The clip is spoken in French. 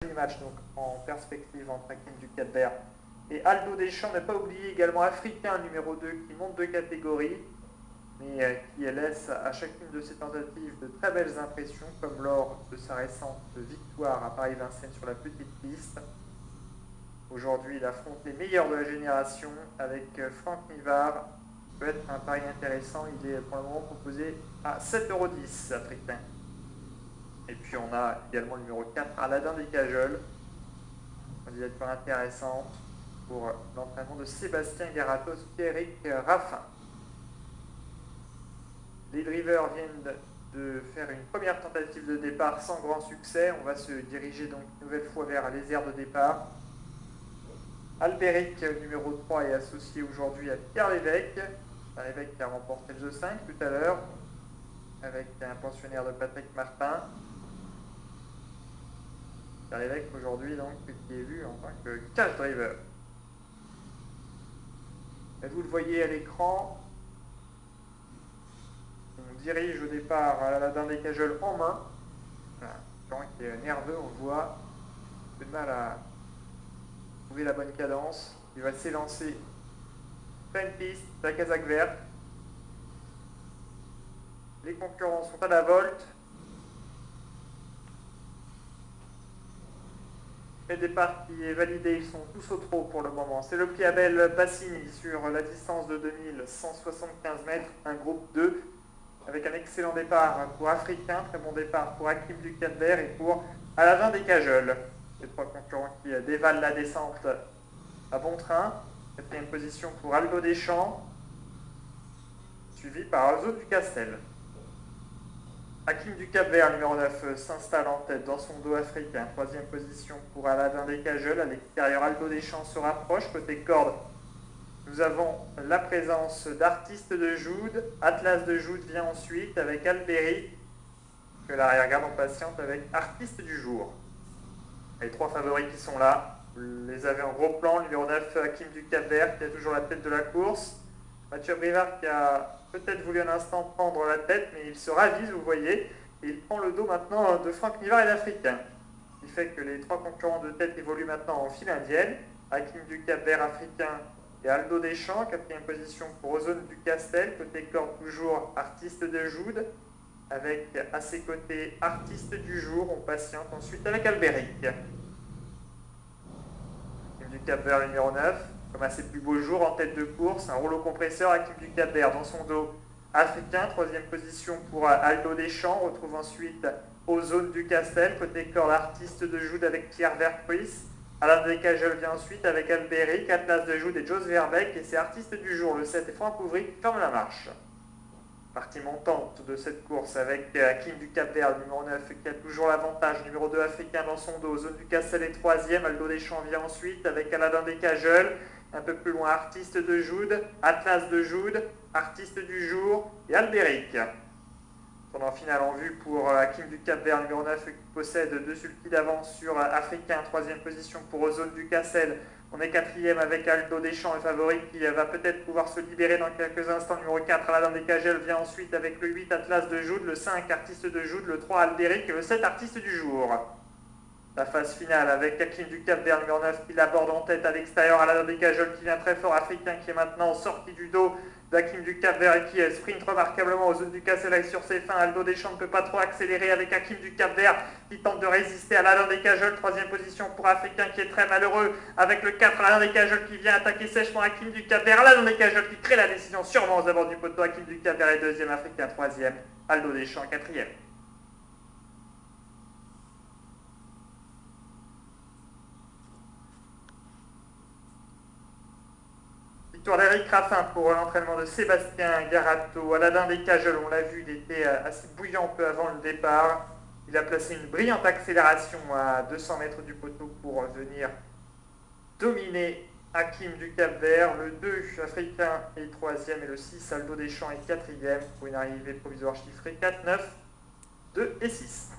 match donc en perspective entre Hakim du Cap-Vert et Aldo Deschamps. Ne pas oublier également Africain numéro 2 qui monte de catégorie, mais qui laisse à chacune de ses tentatives de très belles impressions, comme lors de sa récente victoire à Paris-Vincennes sur la petite piste. Aujourd'hui, il affronte les meilleurs de la génération avec Franck Nivard. Peut être un pari intéressant. Il est pour le moment proposé à 7,10 € Africain. Et puis on a également le numéro 4, Aladin des Cajols. Candidature intéressante pour l'entraînement de Sébastien Garatos, Pierrick Raffin. Les drivers viennent de faire une première tentative de départ sans grand succès. On va se diriger donc une nouvelle fois vers les aires de départ. Albéric, numéro 3, est associé aujourd'hui à Pierre Lévesque. Pierre Lévesque qui a remporté le The5 tout à l'heure, avec un pensionnaire de Patrick Martin. Pierre Lévesque aujourd'hui donc qui est vu en tant que cash driver. Et vous le voyez à l'écran, on dirige au départ Aladin des Cajols en main. Voilà, qui est nerveux, on le voit, un peu de mal à trouver la bonne cadence. Il va s'élancer pleine piste, la casaque verte. Les concurrents sont à la volte. Le départ qui est validé, ils sont tous au trot pour le moment. C'est le Pliabel Bassini sur la distance de 2175 mètres, un groupe 2, avec un excellent départ pour Africain, très bon départ pour Hakim du Cap-Vert et pour Aladin des Cajols. Les trois concurrents qui dévalent la descente à bon train. Quatrième position pour Aldo Deschamps, suivi par Alzo du Castel. Hakim du Cap-Vert, numéro 9, s'installe en tête dans son dos africain. Troisième position pour Aladin des Cajols. À l'extérieur, Aldo Deschamps se rapproche. Côté corde, nous avons la présence d'Artiste de Joude. Atlas de Joude vient ensuite avec Albéric, que l'arrière-garde en patiente avec Artiste du Jour. Les trois favoris qui sont là, vous les avez en gros plan. Numéro 9, Hakim du Cap-Vert, qui a toujours la tête de la course. Mathieu Brivard qui a peut-être voulu un instant prendre la tête, mais il se ravise, vous voyez, et il prend le dos maintenant de Franck Nivard et d'Africain. Ce qui fait que les trois concurrents de tête évoluent maintenant en file indienne. Hakim du Cap-Vert, Africain et Aldo Deschamps. Quatrième position pour Ozone du Castel. Côté corde, toujours Artiste de Joude, avec à ses côtés Artiste du Jour. On patiente ensuite avec Albéric. Hakim du Cap-Vert, numéro 9. Comme à ses plus beaux jours en tête de course, un rouleau compresseur, Hakim du Cap-Vert dans son dos. Africain, troisième position pour Aldo Deschamps. On retrouve ensuite Ozone du Castel. Côté corde, Artiste de Joude avec Pierre Verpruis. Aladin des Cajols vient ensuite avec Albéric, Atlas de Joude et Jos Verbeek. Et c'est Artiste du Jour, le 7 et Franck Ouvry qui ferme la marche. Partie montante de cette course avec Hakim du Cap-Vert, numéro 9, qui a toujours l'avantage. Numéro 2, Africain dans son dos. Ozone du Castel est troisième. Aldo Deschamps vient ensuite avec Aladin des Cajols. Un peu plus loin, Artiste de Joude, Atlas de Joude, Artiste du Jour et Albéric. Pendant finale en vue pour Hakim du Cap-Vert, numéro 9, qui possède 2 sulky d'avance sur Africain. Troisième position pour Ozone du Castel. On est quatrième avec Aldo Deschamps, le favori qui va peut-être pouvoir se libérer dans quelques instants. Numéro 4, Aladin des Cajols vient ensuite avec le 8, Atlas de Joude, le 5, Artiste de Joude, le 3, Albéric et le 7, Artiste du Jour. La phase finale avec Hakim du Cap-Vert, numéro 9, qui l'aborde en tête à l'extérieur. Aladin des Cajols qui vient très fort. Africain qui est maintenant sorti du dos d'Hakim du Cap-Vert et qui sprint remarquablement aux zones du Castel sur ses fins. Aldo Deschamps ne peut pas trop accélérer avec Hakim du Cap-Vert qui tente de résister à Aladin des Cajols. Troisième position pour Africain qui est très malheureux avec le 4, Aladin des Cajols qui vient attaquer sèchement Hakim du Cap-Vert. Aladin des Cajols qui crée la décision sûrement aux abords du poteau. Hakim du Cap-Vert est deuxième, Africain troisième, Aldo Deschamps quatrième. Victoire d'Éric Raffin pour l'entraînement de Sébastien Garato. Aladin des Cajols, on l'a vu, il était assez bouillant un peu avant le départ. Il a placé une brillante accélération à 200 mètres du poteau pour venir dominer Hakim du Cap-Vert. Le 2, Africain, est troisième et le 6, Aldo Deschamps, est quatrième pour une arrivée provisoire chiffrée 4, 9, 2 et 6.